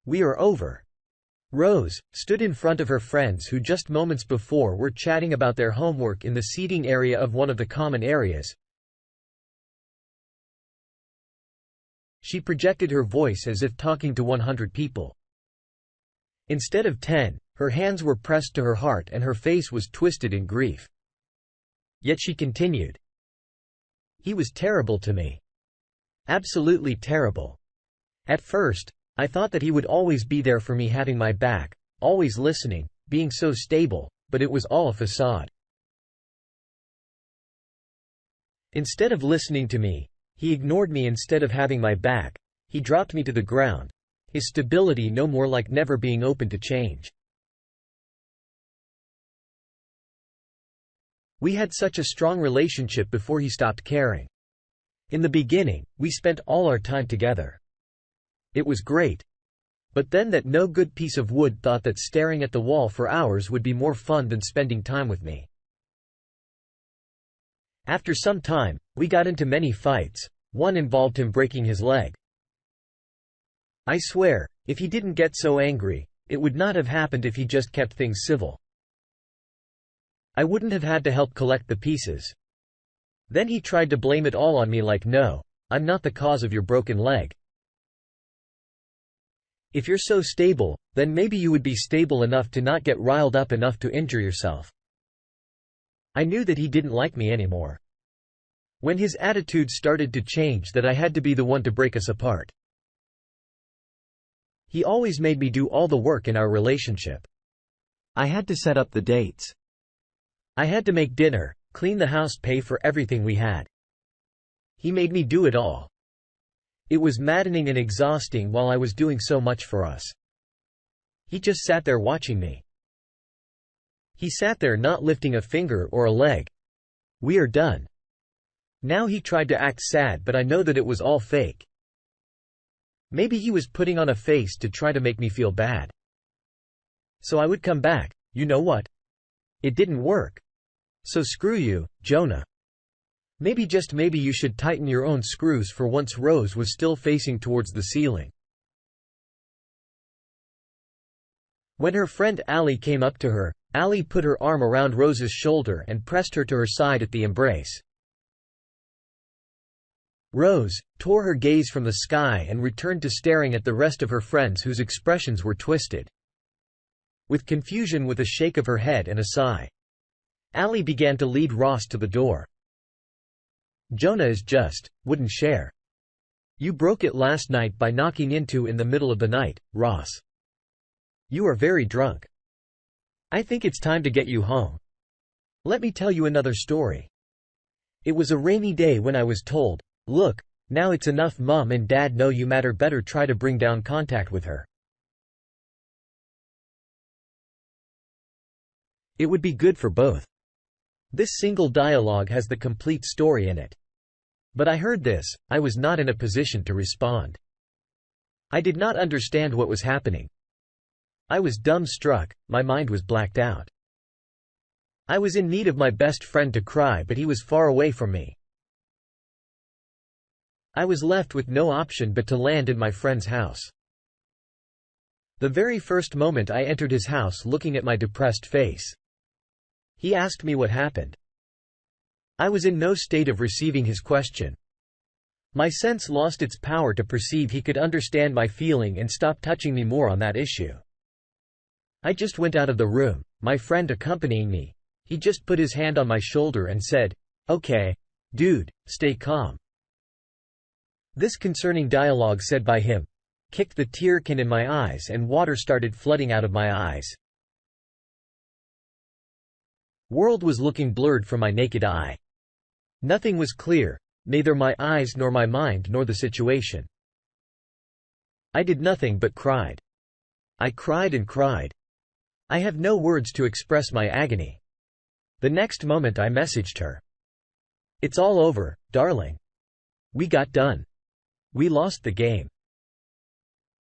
We are over." Rose stood in front of her friends who just moments before were chatting about their homework in the seating area of one of the common areas. She projected her voice as if talking to 100 people. Instead of 10, her hands were pressed to her heart and her face was twisted in grief. Yet she continued. "He was terrible to me. Absolutely terrible. At first, I thought that he would always be there for me, having my back, always listening, being so stable, but it was all a facade. Instead of listening to me, he ignored me. Instead of having my back, he dropped me to the ground, his stability no more, like never being open to change. We had such a strong relationship before he stopped caring. In the beginning, we spent all our time together. It was great. But then that no good piece of wood thought that staring at the wall for hours would be more fun than spending time with me. After some time, we got into many fights. One involved him breaking his leg. I swear, if he didn't get so angry, it would not have happened if he just kept things civil. I wouldn't have had to help collect the pieces. Then he tried to blame it all on me, like, no, I'm not the cause of your broken leg. If you're so stable, then maybe you would be stable enough to not get riled up enough to injure yourself. I knew that he didn't like me anymore. When his attitude started to change, that I had to be the one to break us apart. He always made me do all the work in our relationship. I had to set up the dates. I had to make dinner, clean the house, pay for everything we had. He made me do it all. It was maddening and exhausting while I was doing so much for us. He just sat there watching me. He sat there not lifting a finger or a leg. We are done. Now he tried to act sad, but I know that it was all fake. Maybe he was putting on a face to try to make me feel bad. So I would come back. You know what? It didn't work. So screw you, Jonah. Maybe, just maybe, you should tighten your own screws. For once Rose was still facing towards the ceiling. When her friend Allie came up to her, Allie put her arm around Rose's shoulder and pressed her to her side at the embrace. Rose tore her gaze from the sky and returned to staring at the rest of her friends, whose expressions were twisted with confusion. With a shake of her head and a sigh, Allie began to lead Ross to the door. Jonah is just wouldn't share. You broke it last night by knocking into in the middle of the night, Ross. You are very drunk. I think it's time to get you home. Let me tell you another story. It was a rainy day when I was told, look, now it's enough, Mom and Dad know you matter, better try to bring down contact with her. It would be good for both. This single dialogue has the complete story in it. But I heard this, I was not in a position to respond. I did not understand what was happening. I was dumbstruck, my mind was blacked out. I was in need of my best friend to cry, but he was far away from me. I was left with no option but to land in my friend's house. The very first moment I entered his house, looking at my depressed face, he asked me what happened. I was in no state of receiving his question. My sense lost its power to perceive he could understand my feeling and stop touching me more on that issue. I just went out of the room, my friend accompanying me. He just put his hand on my shoulder and said, "Okay, dude, stay calm." This concerning dialogue said by him kicked the tear can in my eyes, and water started flooding out of my eyes. World was looking blurred from my naked eye. Nothing was clear, neither my eyes nor my mind nor the situation. I did nothing but cried. I cried and cried. I have no words to express my agony. The next moment I messaged her. It's all over, darling. We got done. We lost the game.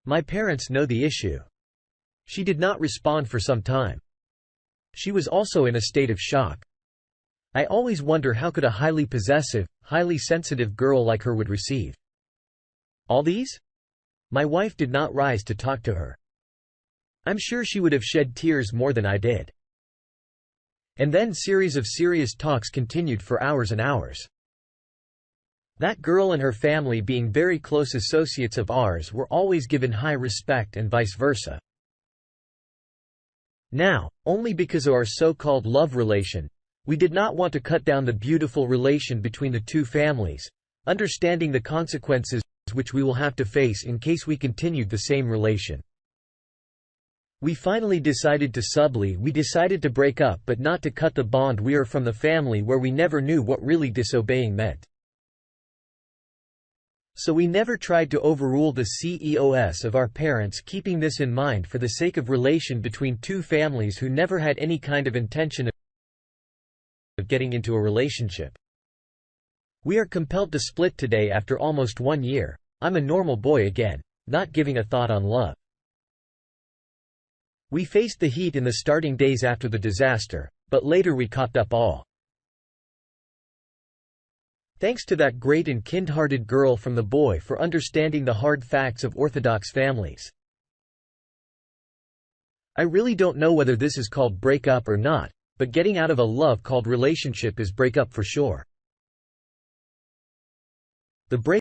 My parents know the issue. She did not respond for some time. She was also in a state of shock. I always wonder how could a highly possessive, highly sensitive girl like her would receive all these? My wife did not rise to talk to her. I'm sure she would have shed tears more than I did. And then series of serious talks continued for hours and hours. That girl and her family, being very close associates of ours, were always given high respect and vice versa. Now, only because of our so-called love relation, we did not want to cut down the beautiful relation between the two families, understanding the consequences which we will have to face in case we continued the same relation. We finally decided to break up, but not to cut the bond. We are from the family where we never knew what really disobeying meant. So we never tried to overrule the CEOs of our parents, keeping this in mind for the sake of relation between two families who never had any kind of intention of getting into a relationship. We are compelled to split today after almost 1 year. I'm a normal boy again, not giving a thought on love. We faced the heat in the starting days after the disaster, but later we caught up all. Thanks to that great and kind-hearted girl from the boy for understanding the hard facts of Orthodox families. I really don't know whether this is called break up or not, but getting out of a love called relationship is break up for sure. The break